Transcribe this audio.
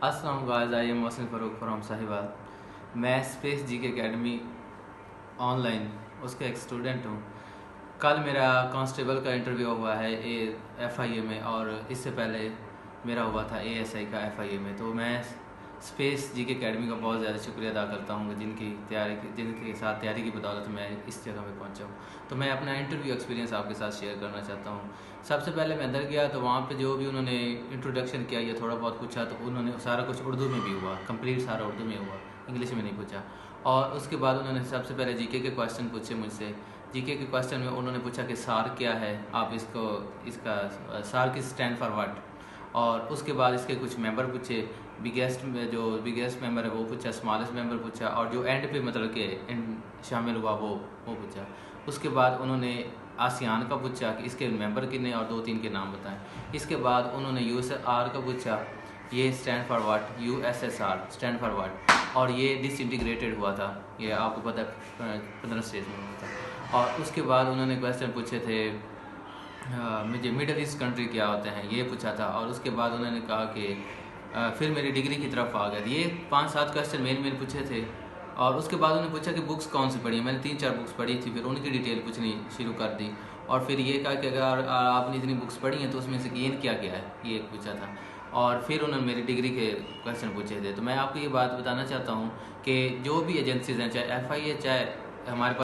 अस्सलाम guys, I am Mohsin Farooq from Sahiwal. मैं space जी के अकेडमी ऑनलाइन उसका एक स्टूडेंट हूँ। कल मेरा कांस्टेबल का इंटरव्यू हुआ है FIA में, और इससे पहले मेरा हुआ था ASI का FIA में। तो मैं स्पेस जी के अकेडमी का बहुत ज़्यादा शुक्रिया अदा करता हूँ जिनके साथ तैयारी की बदौलत मैं इस जगह पे पहुँचा हूँ। तो मैं अपना इंटरव्यू एक्सपीरियंस आपके साथ शेयर करना चाहता हूँ। सबसे पहले मैं अंदर गया तो वहाँ पे जो भी उन्होंने इंट्रोडक्शन किया या थोड़ा बहुत पूछा, तो उन्होंने सारा कुछ उर्दू में भी हुआ, कंप्लीट सारा उर्दू में हुआ, इंग्लिश में नहीं पूछा। और उसके बाद उन्होंने सबसे पहले जीके के क्वेश्चन पूछे मुझसे। जीके के क्वेश्चन में उन्होंने पूछा कि सार क्या है, आप इसका सार की स्टैंड फॉर व्हाट। और उसके बाद इसके कुछ मेंबर पूछे, बिगेस्ट मेंबर है वो पूछा, स्मॉलेस्ट मेंबर पूछा, और जो एंड पे मतलब कि शामिल हुआ वो पूछा। उसके बाद उन्होंने आसियान का पूछा कि इसके मेंबर कितने और 2-3 के नाम बताएं। इसके बाद उन्होंने USSR का पूछा, ये stand for what, USSR stand for what, और ये डिसइंटीग्रेटेड हुआ था, ये आपको पता है 15 स्टेज में हुआ था। और उसके बाद उन्होंने क्वेश्चन पूछे थे मुझे मिडल ईस्ट कंट्री क्या होते हैं, ये पूछा था। और उसके बाद उन्होंने कहा कि फिर मेरी डिग्री की तरफ आ गए। ये 5-7 क्वेश्चन मेन पूछे थे। और उसके बाद उन्होंने पूछा कि बुक्स कौन सी पढ़ी। मैंने 3-4 बुक्स पढ़ी थी, फिर उनकी डिटेल पूछनी शुरू कर दी। और फिर ये कहा कि अगर आपने इतनी बुक्स पढ़ी हैं तो उसमें से गेन क्या क्या है, ये एक पूछा था। और फिर उन्होंने मेरी डिग्री के क्वेश्चन पूछे थे। तो मैं आपको ये बात बताना चाहता हूँ कि जो भी एजेंसीज हैं, चाहे FIA, चाहे हमारे पास